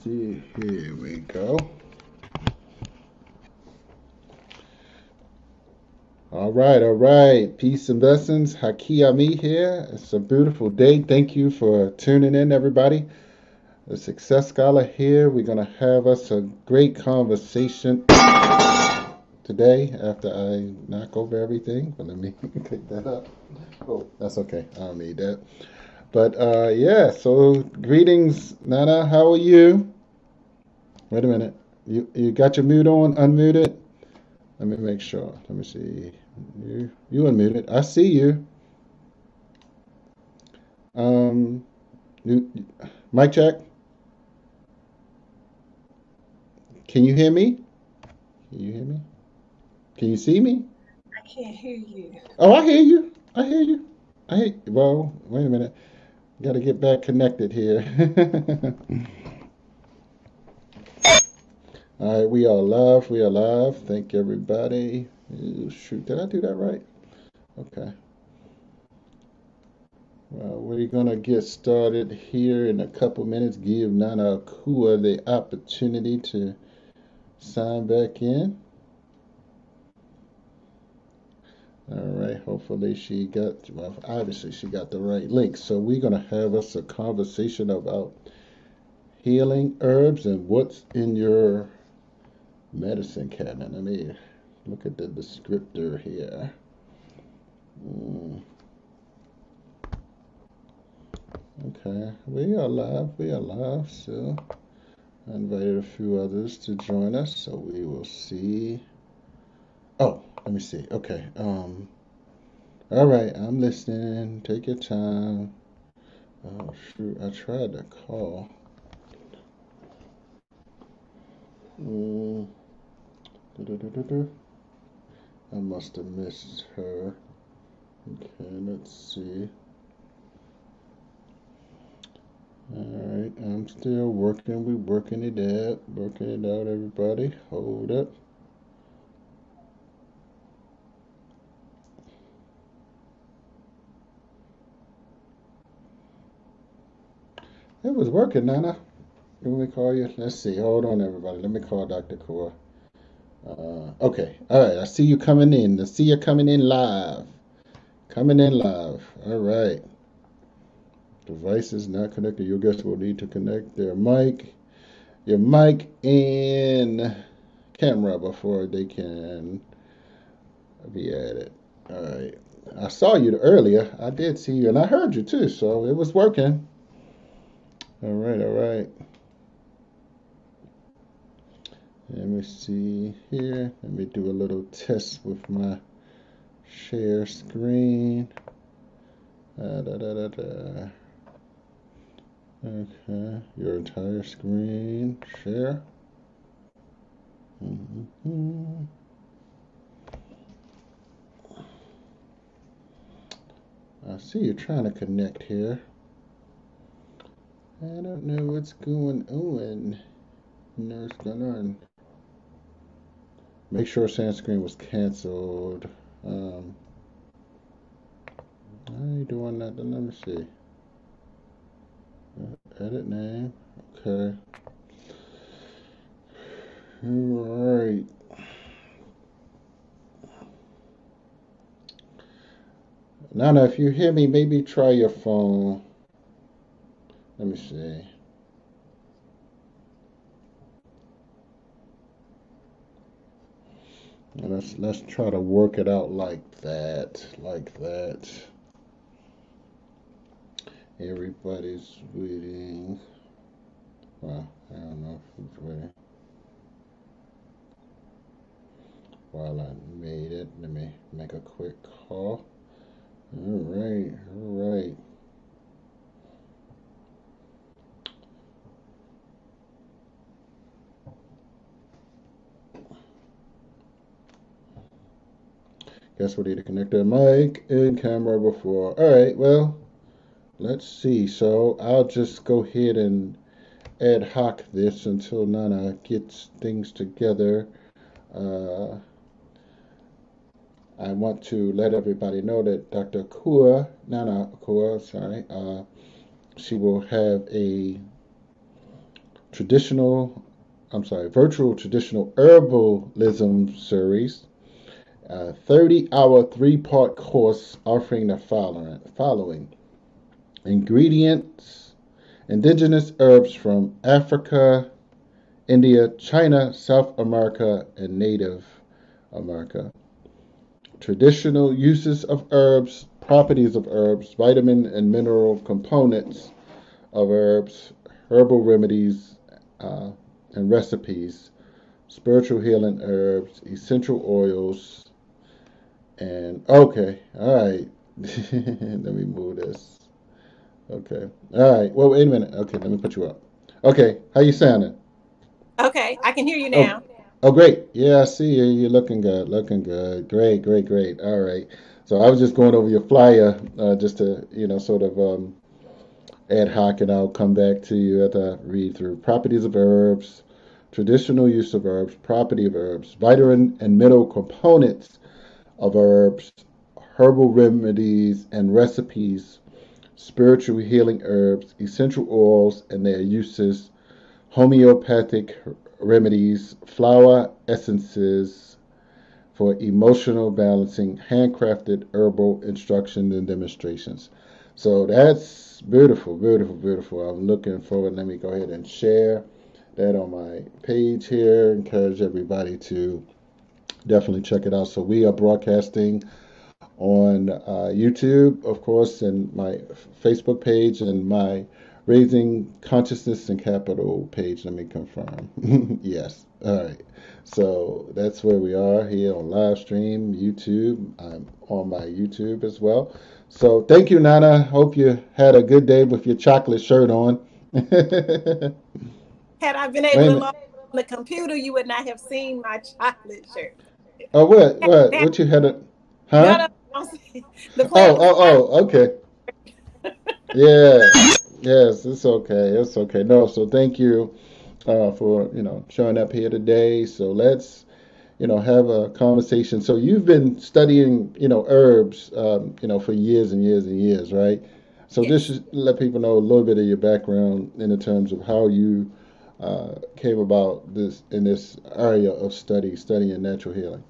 see. Here we go. All right, all right. Peace and blessings. Hakiyami here. It's a beautiful day. Thank you for tuning in, everybody. The Success Scholar here. We're going to have us a great conversation today after I knock over everything. But let me pick that up. Oh, that's okay. I don't need that. But yeah, so greetings, Nana. How are you? Wait a minute. You got your mute on, unmuted? Let me make sure. Let me see. You unmuted. I see you. Um, you, mic check. Can you hear me? Can you hear me? Can you see me? I can't hear you. Oh, I hear you. I hear you. Well, wait a minute. Got to get back connected here. All right, we are live. We are live. Thank everybody. Shoot, did I do that right? Okay. Well, we're gonna get started here in a couple minutes. Give Nana Akua the opportunity to sign back in. All right. Hopefully well, obviously she got the right link. So we're gonna have us a conversation about healing herbs and what's in your medicine cabinet. Let me look at the descriptor here. Mm, okay, we are live. We are live. So I invited a few others to join us, so we will see. Oh, let me see. Okay. All right. I'm listening. Take your time. Oh shoot! I tried to call. Mm, I must have missed her. Okay. Let's see. All right. I'm still working. We working it out. Working it out. Everybody, hold up. It was working, Nana. Let me call you. Let's see. Hold on, everybody. Let me call Dr. Core. Okay. All right. I see you coming in. I see you coming in live. Coming in live. All right. Device is not connected. Your guests will need to connect your mic and camera before they can be added. All right. I saw you earlier. I did see you, and I heard you too. So it was working. All right. All right. Let me see here. Let me do a little test with my share screen. Da, da, da, da. Okay, your entire screen share. Mm-hmm. I see you're trying to connect here. I don't know what's going on. No, what's going on. Make sure Sand Screen was canceled. How are you doing that? Let me see. Edit name. Okay. All right. Nana, if you hear me, maybe try your phone. Let me see. Let's try to work it out like that. Like that. Everybody's waiting. Well, I don't know who's waiting. While I made it, let me make a quick call. All right, all right. Guess we need to connect the mic and camera before. All right, well, let's see. So I'll just go ahead and ad hoc this until Nana gets things together. Uh, I want to let everybody know that Dr. Akua, Nana Akua, sorry, she will have a traditional, virtual traditional herbalism series, a 30-hour three-part course offering the following ingredients, indigenous herbs from Africa, India, China, South America, and Native America. Traditional uses of herbs, properties of herbs, vitamin and mineral components of herbs, herbal remedies, uh, and recipes, spiritual healing herbs, essential oils, and okay, all right. Let me move this. Okay, all right. Well, wait a minute. Okay, let me put you up. Okay, how you sounding? Okay, I can hear you Oh, now. oh, great. Yeah, I see you. You're looking good. Looking good. Great, great, great. All right. So I was just going over your flyer, just to sort of ad hoc, and I'll come back to you as I read through properties of herbs, traditional use of herbs, property of herbs, vitamin and mineral components of herbs, herbal remedies and recipes, spiritual healing herbs, essential oils and their uses, homeopathic remedies, flower essences for emotional balancing, handcrafted herbal instructions and demonstrations. So that's beautiful, beautiful, beautiful. I'm looking forward. Let me go ahead and share that on my page here. Encourage everybody to definitely check it out. So we are broadcasting on YouTube, of course, and my Facebook page and my Raising Consciousness and Capital page. Let me confirm. Yes. All right. So that's where we are here on live stream, YouTube. I'm on my YouTube as well. So thank you, Nana. Hope you had a good day with your chocolate shirt on. Wait Had I been a able to log minute. on the computer, you would not have seen my chocolate shirt. Oh, what? What? Now, What you had a? no, Huh? no, don't say the Oh, plant, the oh, flower. oh. Okay. Yeah. Yes, it's okay. It's okay. No, so thank you for showing up here today. So let's have a conversation. So you've been studying herbs for years and years and years, right? So Yes, just let people know a little bit of your background in terms of how you came about this in this area of studying natural healing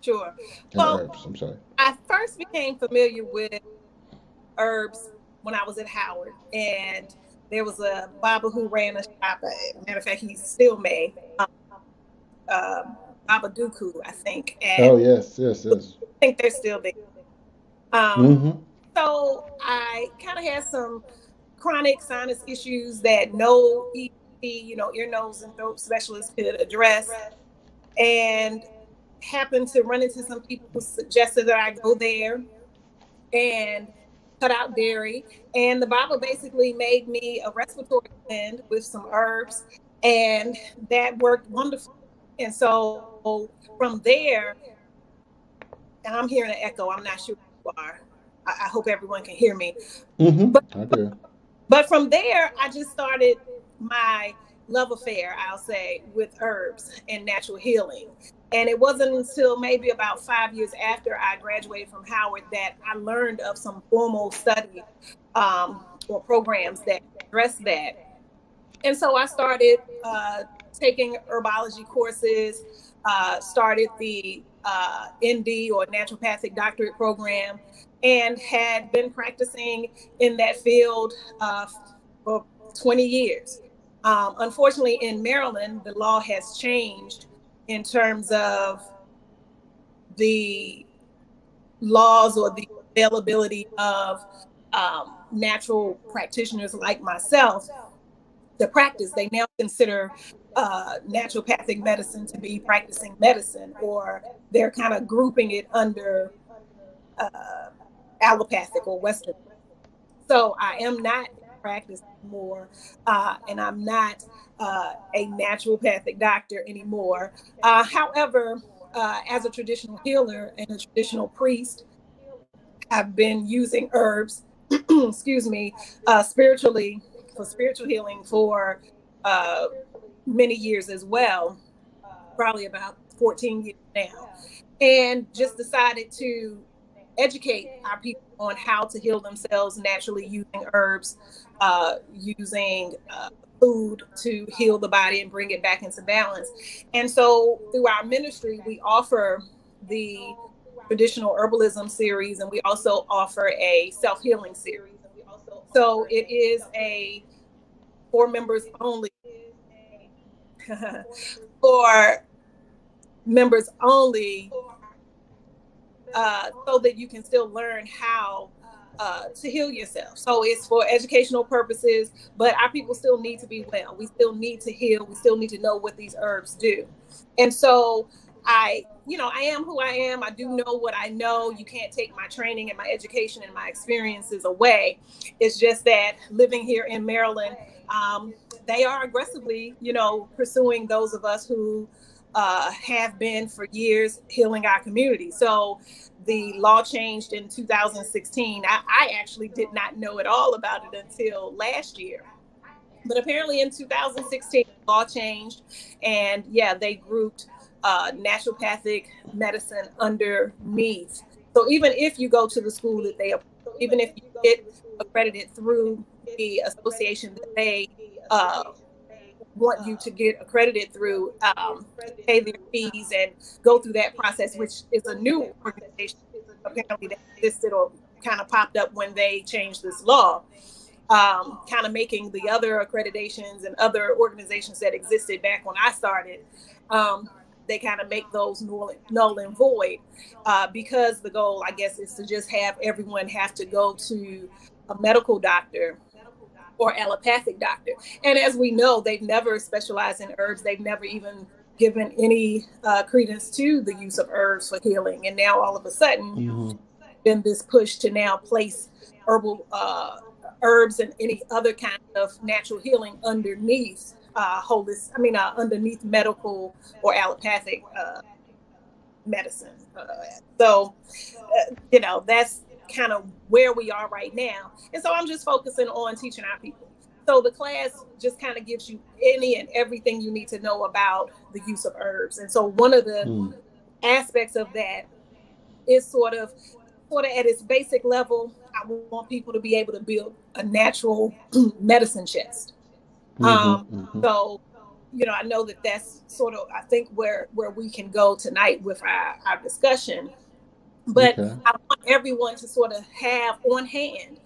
sure. and Well, herbs. I'm sorry. I first became familiar with herbs when I was at Howard, and there was a Baba who ran a shop. Matter of fact, he still may. Baba Duku, I think, Oh and yes, yes, I yes. think they're still there. Um, Mm-hmm. so I kind of had some chronic sinus issues that no ENT, ear, nose, and throat specialist could address, and happened to run into some people who suggested that I go there and cut out dairy. And the Bible basically made me a respiratory blend with some herbs, and that worked wonderfully. And so from there, and I'm hearing an echo. I'm not sure who you are. I hope everyone can hear me. But Mm-hmm. I do. but from there, I just started my love affair, I'll say, with herbs and natural healing. And it wasn't until maybe about 5 years after I graduated from Howard that I learned of some formal studies or programs that address that. And so I started taking herbology courses, started the ND or naturopathic doctorate program, and had been practicing in that field for 20 years. Unfortunately, in Maryland, the law has changed in terms of the laws or the availability of natural practitioners like myself to practice. They now consider naturopathic medicine to be practicing medicine, or they're kind of grouping it under uh, allopathic or Western. So I am not in practice anymore, and I'm not a naturopathic doctor anymore. However, as a traditional healer and a traditional priest, I've been using herbs, excuse me, spiritually for spiritual healing for uh, many years as well, probably about 14 years now, and just decided to educate our people on how to heal themselves naturally using herbs, using food to heal the body and bring it back into balance. And so through our ministry, we offer the traditional herbalism series, and we also offer a self-healing series. So it is a for members only for members only, so that you can still learn how to heal yourself. So it's for educational purposes, but our people still need to be well. We still need to heal. We still need to know what these herbs do. And so I am who I am. I do know what I know. You can't take my training and my education and my experiences away. It's just that living here in Maryland, they are aggressively, pursuing those of us who have been for years healing our community. So the law changed in 2016. I actually did not know at all about it until last year. But apparently in 2016, the law changed, and yeah, they grouped naturopathic medicine underneath. So even if you go to the school that they, even if you get accredited through the association that they uh, want you to get accredited through, pay their fees and go through that process, which is a new organization apparently that existed or kind of popped up when they changed this law, kind of making the other accreditations and other organizations that existed back when I started, they kind of make those null and void, because the goal, I guess, is to just have everyone have to go to a medical doctor or allopathic doctor. And as we know, they've never specialized in herbs. They've never even given any credence to the use of herbs for healing. And now all of a sudden, Hmm. been this push to now place herbal herbs and any other kind of natural healing underneath underneath medical or allopathic medicine. That's kind of where we are right now. And so I'm just focusing on teaching our people. So the class just kind of gives you any and everything you need to know about the use of herbs. And so one of the Mm. aspects of that is sort of at its basic level, I want people to be able to build a natural medicine chest. Hmm. Um, Hmm. so, I know that that's sort of, I think, where we can go tonight with our discussion. But Okay. I want everyone to sort of have on hand,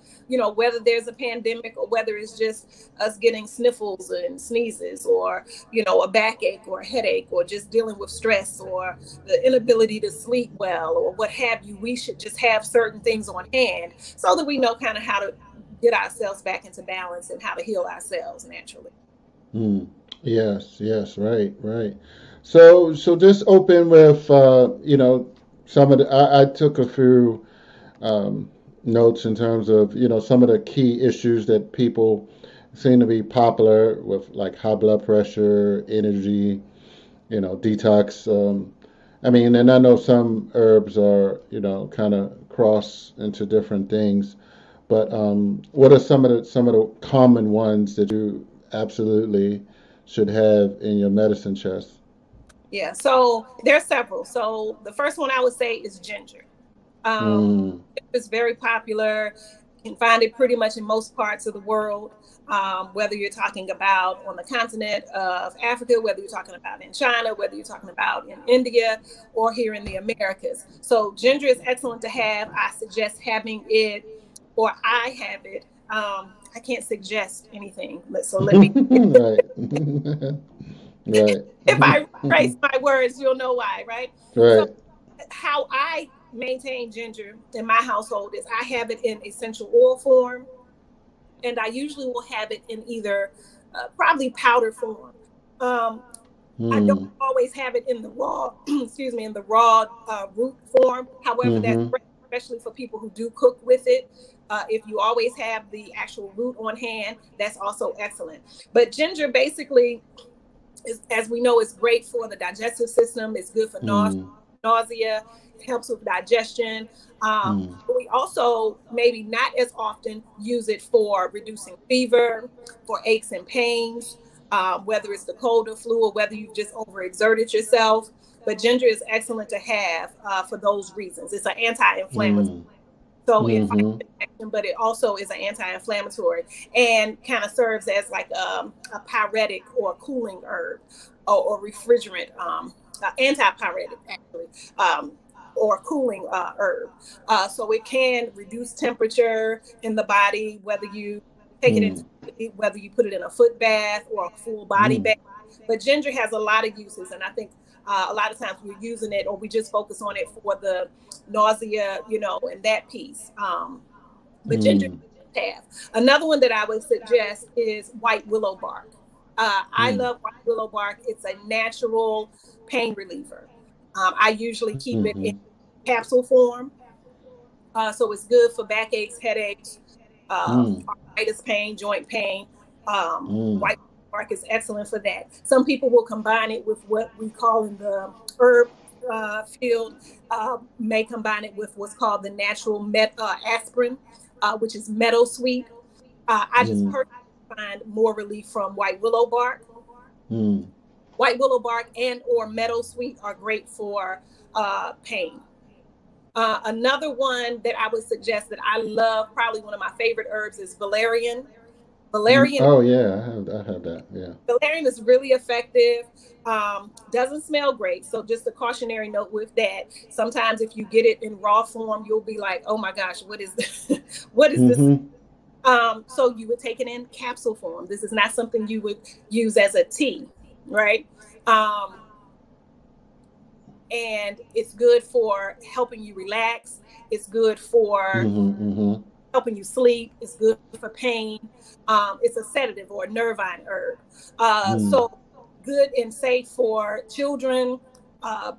whether there's a pandemic or whether it's just us getting sniffles and sneezes, or, a backache or a headache, or just dealing with stress or the inability to sleep well or what have you. We should just have certain things on hand so that we know kind of how to get ourselves back into balance and how to heal ourselves naturally. Mm. Yes, yes, right, right. So just open with, some of the, I took a few notes in terms of, some of the key issues that people seem to be popular with, like high blood pressure, energy, detox. And I know some herbs are, kind of cross into different things, but what are some of the common ones that you absolutely should have in your medicine chest? Yeah, so there's several. So the first one I would say is ginger. Um, Mm. it's very popular. You can find it pretty much in most parts of the world, whether you're talking about on the continent of Africa, whether you're talking about in China, whether you're talking about in India, or here in the Americas. So ginger is excellent to have. I suggest having it, or I have it. I can't suggest anything, so let me. Right. Right. If I trace my words, you'll know why, right? So Right. how I maintain ginger in my household is I have it in essential oil form, and I usually will have it in either probably powder form. Um, I don't Mm. always have it in the raw, excuse me, in the raw root form. However, that's Mm-hmm. great, especially for people who do cook with it. If you always have the actual root on hand, that's also excellent. But ginger basically as we know, it's great for the digestive system. It's good for Mm. nausea. It helps with digestion. Mm. But we also maybe not as often use it for reducing fever, for aches and pains, whether it's the cold or flu, or whether you've just overexerted yourself. But ginger is excellent to have for those reasons. It's an anti-inflammatory. Mm. So it fights Mm-hmm. infection, but it also is an anti-inflammatory and kind of serves as like a pyretic or a cooling herb or refrigerant, anti-pyretic actually, um, or cooling herb. So it can reduce temperature in the body, whether you take it into Mm. whether you put it in a foot bath or a full body Mm. bath. But ginger has a lot of uses, and I think a lot of times we're using it or we just focus on it for the nausea, and that piece. But ginger Mm. have. Another one that I would suggest is white willow bark. I Mm. love white willow bark. It's a natural pain reliever. I usually keep it in Mm-hmm. capsule form. So it's good for backaches, headaches, Mm. arthritis pain, joint pain. Mm. White bark is excellent for that. Some people will combine it with what we call in the herb field, may combine it with what's called the natural aspirin, which is meadow sweet. I just Mm. personally find more relief from white willow bark. Mm. White willow bark and or meadow sweet are great for pain. Another one that I would suggest that I love, probably one of my favorite herbs, is valerian. Mm. Valerian, Oh yeah, I have that. Yeah. valerian is really effective. Doesn't smell great, so just a cautionary note with that. Sometimes if you get it in raw form, you'll be like, "Oh my gosh, what is this? What is this?" Mm-hmm. So you would take it in capsule form. This is not something you would use as a tea, right? Um, and it's good for helping you relax. It's good for Mm-hmm. Mm-hmm. helping you sleep. It's good for pain. It's a sedative or a nervine herb. Mm. So good and safe for children,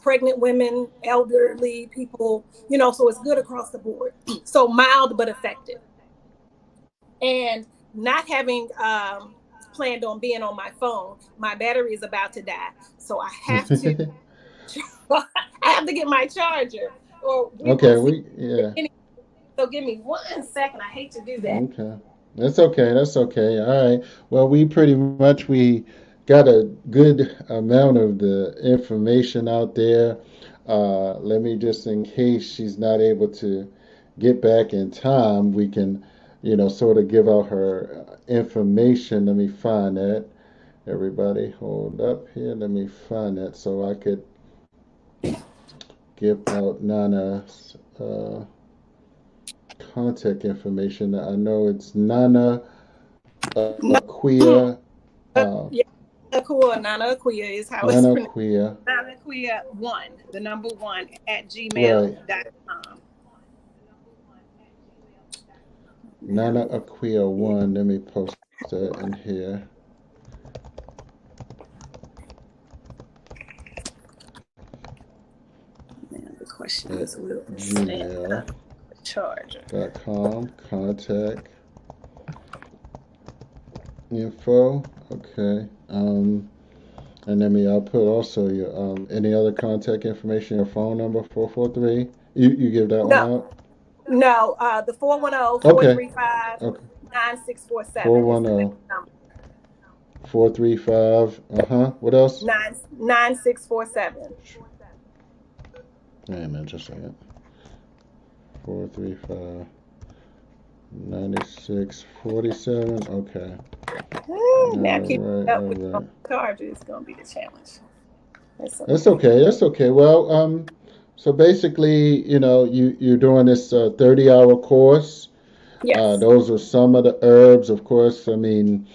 pregnant women, elderly people. So it's good across the board. So mild but effective. And not having planned on being on my phone, my battery is about to die. So I have to I have to get my charger, or we will Okay, see. we yeah. So give me 1 second. I hate to do that. Okay. That's okay. That's okay. All right. Well, we pretty much we got a good amount of the information out there. Let me just in case she's not able to get back in time, we can, sort of give out her information. Let me find that. Everybody, hold up here. Let me find that so I could give out Nana's contact information. I know it's Nana No, Aquia, yeah, Akua, Nana Akua is how it's Nana pronounced. Aquia, Nana Akua one, the number one at right? gmail.com. Nana Now, Aquia one. Let me post that in here. the question At is, will it stand gmail up the charger? dot com. Contact info. Okay. And then I'll put also your any other contact information, your phone number 443. You give that one No, out. no, the 410 four Okay. three five Okay. 9647 is the 410 number. 435. Uh huh. What else? 9647. Wait a minute, just a second. 435 9647. Okay. Now All keep right. up All with the right. charger is going to be the challenge. That's That's okay. okay. That's okay. Well, so basically, you're doing this 30-hour course. Yes. Those are some of the herbs, of course. I mean,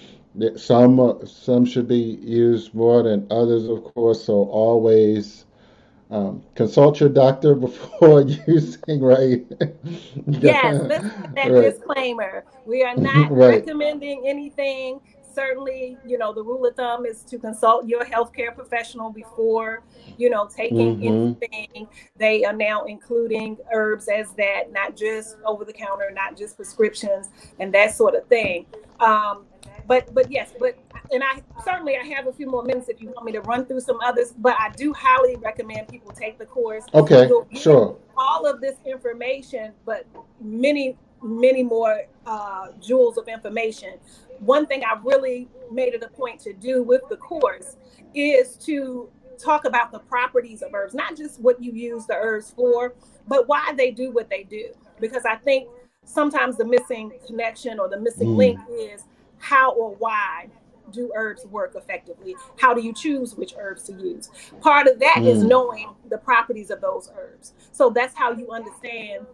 some should be used more than others, of course. So always consult your doctor before using, right? Yes, let's put that Right. disclaimer. We are not Right. recommending anything. Certainly, the rule of thumb is to consult your healthcare professional before, taking Mm-hmm. anything. They are now including herbs as that, not just over the counter, not just prescriptions and that sort of thing. Um, but yes, and I have a few more minutes if you want me to run through some others, but I do highly recommend people take the course. Okay. You'll get Sure. all of this information, but many more jewels of information. One thing I really made it a point to do with the course is to talk about the properties of herbs, not just what you use the herbs for, but why they do what they do. because I think sometimes the missing connection or the missing link Mm. is how or why do herbs work effectively? How do you choose which herbs to use? Part of that is Mm. knowing the properties of those herbs. So that's how you understand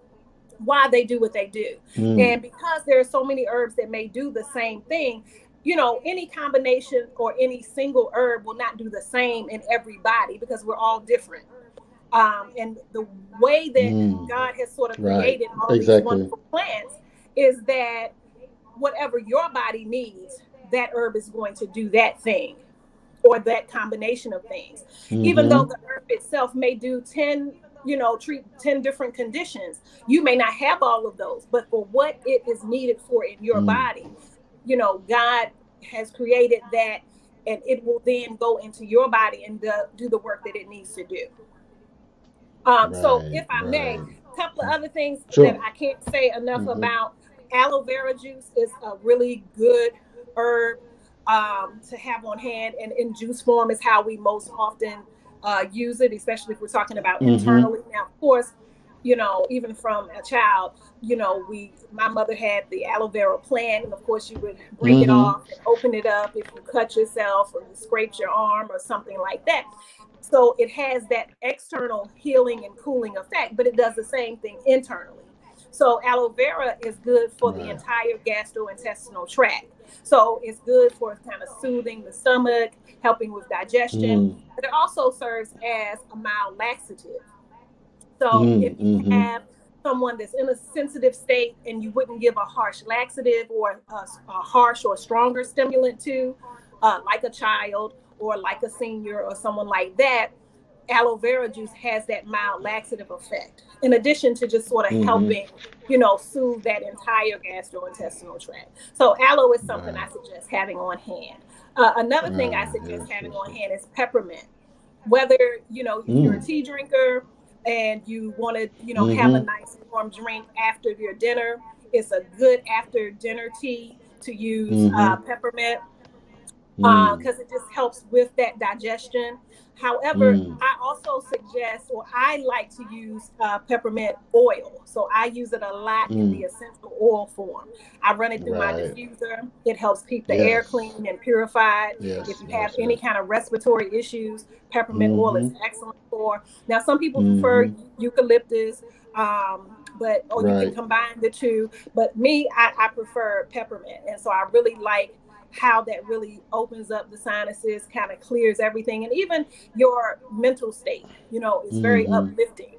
why they do what they do. Mm. And because there are so many herbs that may do the same thing, any combination or any single herb will not do the same in everybody because we're all different. And the way that Mm. God has sort of Right. created all these Exactly. wonderful plants is that whatever your body needs, that herb is going to do that thing or that combination of things. Even though Mm-hmm. the herb itself may do 10, treat 10 different conditions, you may not have all of those, but for what it is needed for in your Mm. body, God has created that, and it will then go into your body and do the work that it needs to do. So Right. if I may, Right. a couple of other things that Sure. I can't say enough Mm-hmm. about. Aloe vera juice is a really good herb to have on hand, and in juice form is how we most often use it, especially if we're talking about Mm-hmm. internally. Now, of course, even from a child, my mother had the aloe vera plant, and of course, you would break it Mm-hmm. off and open it up if you cut yourself or you scraped your arm or something like that. So it has that external healing and cooling effect, but it does the same thing internally. So aloe vera is good for the Right. entire gastrointestinal tract. So it's good for kind of soothing the stomach, helping with digestion, Mm. but it also serves as a mild laxative. So if Mm. you Mm-hmm. have someone that's in a sensitive state and you wouldn't give a harsh laxative or a harsh or stronger stimulant to, like a child or like a senior or someone like that, aloe vera juice has that mild laxative effect, in addition to just sort of Mm-hmm. helping, soothe that entire gastrointestinal tract. So aloe is something I Right. suggest having on hand. Another thing I suggest Yes. having Yes. on Yes. hand is peppermint. Whether, if you're a Mm. tea drinker and you want to, have a Mm-hmm. nice warm drink after your dinner, it's a good after dinner tea to use Mm-hmm. peppermint, Mm. because it just helps with that digestion. However, Mm. I also suggest, or I like to use peppermint oil. So I use it a lot in the Mm. essential oil form. I run it through my Right. diffuser. It helps keep the air Yes. clean and purified. If Yes. you have Yes. any Yes. kind of respiratory issues, peppermint oil is Mm-hmm. excellent for. Now, some people prefer Mm-hmm. eucalyptus, but or you can Right. combine the two. But me, I prefer peppermint, and so I really like how that really opens up the sinuses, kind of clears everything, and even your mental state, is very Mm-hmm. uplifting.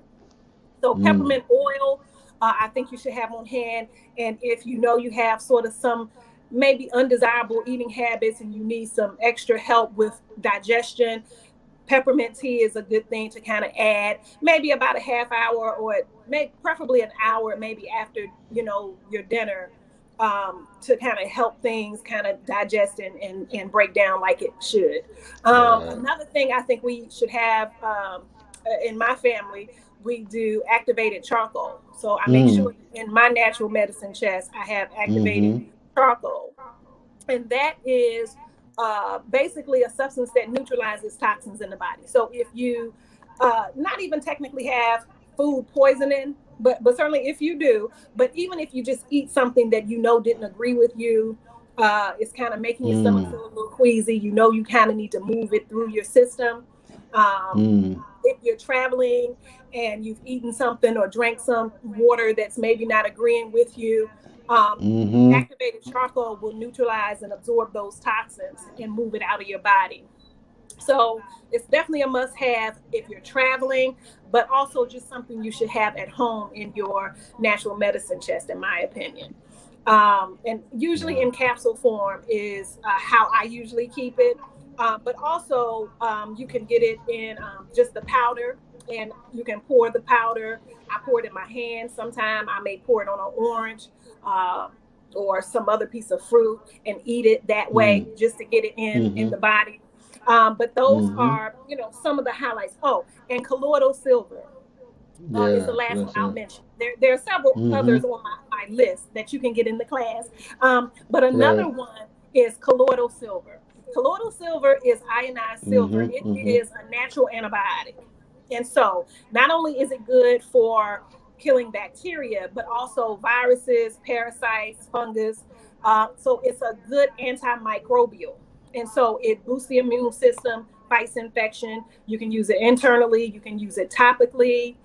So Mm. peppermint oil, I think you should have on hand. And if you know you have sort of some maybe undesirable eating habits and you need some extra help with digestion, peppermint tea is a good thing to kind of add maybe about a half hour or maybe preferably an hour maybe after your dinner, to kind of help things kind of digest and break down like it should. Right. Another thing I think we should have, in my family, we do activated charcoal. So I make Mm. sure in my natural medicine chest I have activated Mm-hmm. charcoal, and that is basically a substance that neutralizes toxins in the body. So if you not even technically have food poisoning, but certainly if you do, but even if you just eat something that didn't agree with you, it's kind of making your stomach Mm. feel a little queasy. You kind of need to move it through your system. Mm. If you're traveling and you've eaten something or drank some water that's maybe not agreeing with you, um, Mm-hmm. activated charcoal will neutralize and absorb those toxins and move it out of your body. So it's definitely a must have if you're traveling, but also just something you should have at home in your natural medicine chest, in my opinion. And usually Right. in capsule form is how I usually keep it. But also, you can get it in just the powder, and you can pour the powder. I pour it in my hand. Sometimes I may pour it on an orange, um, or some other piece of fruit and eat it that way Mm. just to get it in Mm-hmm. the body. But those Mm-hmm. are, some of the highlights. Oh, and colloidal silver is the Yes. last one Yes. I'll Yes. mention. There are several Mm-hmm. others on my list that you can get in the class. But Right. another one is colloidal silver. Colloidal silver is ionized silver. Mm-hmm. It Mm-hmm. is a natural antibiotic. And so not only is it good for killing bacteria, but also viruses, parasites, fungus. So it's a good antimicrobial. And so it boosts the immune system, fights infection. You can use it internally, you can use it topically.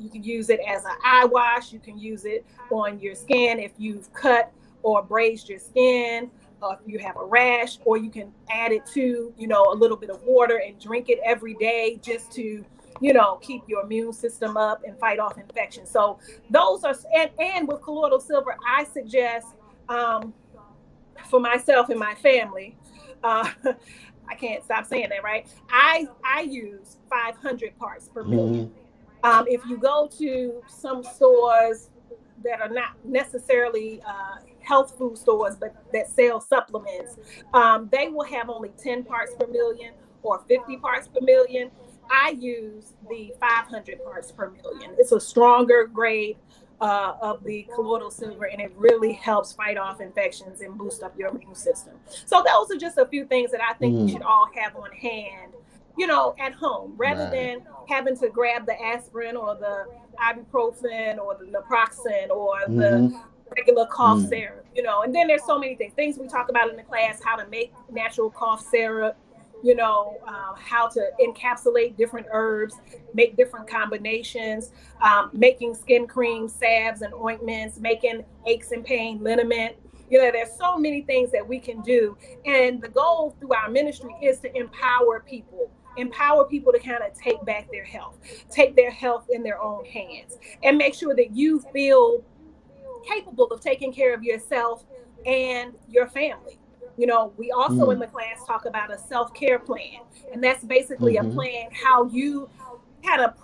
You can use it as an eye wash. You can use it on your skin if you've cut or braised your skin, or if you have a rash, or you can add it to, a little bit of water and drink it every day just to, keep your immune system up and fight off infection. So those are, and with colloidal silver, I suggest, for myself and my family, uh, I can't stop saying that, right? I use 500 parts per million. Mm-hmm. If you go to some stores that are not necessarily health food stores, but that sell supplements, they will have only 10 parts per million or 50 parts per million. I use the 500 parts per million. It's a stronger grade of the colloidal silver, and it really helps fight off infections and boost up your immune system. So those are just a few things that I think we Mm. should all have on hand, at home, rather Right. than having to grab the aspirin or the ibuprofen or the naproxen or the Mm-hmm. regular cough Mm. syrup. And then there's so many things we talk about in the class: how to make natural cough syrup, how to encapsulate different herbs, make different combinations, making skin creams, salves, and ointments, making aches and pain liniment. There's so many things that we can do. And the goal through our ministry is to empower people to kind of take their health in their own hands, and make sure that you feel capable of taking care of yourself and your family. We also in Mm. the class talk about a self-care plan, and that's basically a Mm-hmm. plan how you kind of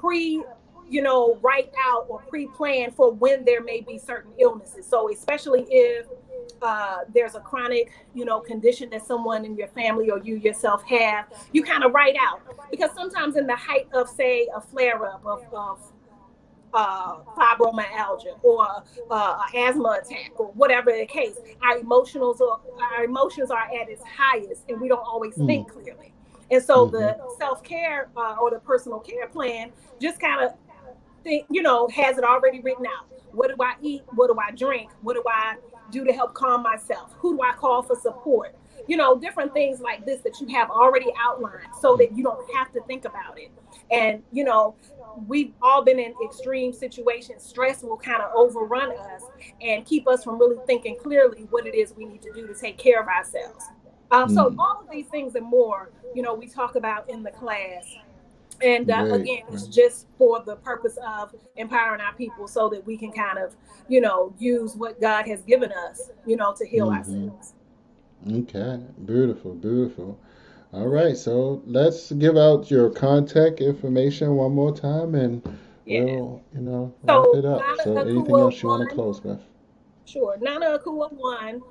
write out or pre-plan for when there may be certain illnesses. So especially if there's a chronic, condition that someone in your family or you yourself have, you kind of write out, because sometimes in the height of, say, a flare up of fibromyalgia or asthma attack or whatever the case, our emotions are at its highest, and we don't always Mm. think clearly. And so Mm-hmm. the self care or the personal care plan just kind of has it already written out. What do I eat? What do I drink? What do I do to help calm myself? Who do I call for support? Different things like this that you have already outlined so that you don't have to think about it. And, we've all been in extreme situations. Stress will kind of overrun us and keep us from really thinking clearly what it is we need to do to take care of ourselves. So Mm. all of these things and more, we talk about in the class. And Great. again, it's just for the purpose of empowering our people so that we can kind of, use what God has given us, to heal Mm-hmm. ourselves. Okay. Beautiful. Beautiful. All right. So let's give out your contact information one more time, and Yeah. wrap So it up. Nana So anything Akua else you want to one, close with? sure. Nana Akua one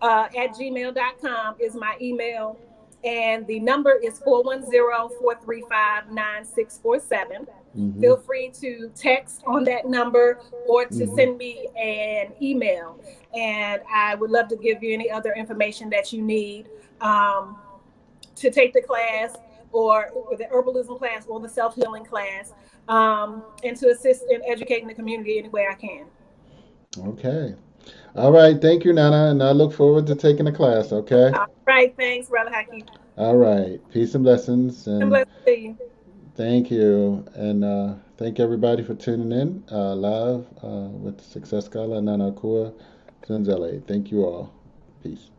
at gmail.com is my email. And the number is 410-435-9647. Mm-hmm. Feel free to text on that number or to Mm-hmm. send me an email. And I would love to give you any other information that you need to take the class, or the herbalism class or the self healing class, and to assist in educating the community any way I can. Okay. All right. Thank you, Nana, and I look forward to taking the class. Okay. All right. Thanks, Brother Haki. All right. Peace and blessings, And and blessings to you. thank you, and thank everybody for tuning in live with Success Scholar and Nana Akua Zenzele. Thank you all. Peace.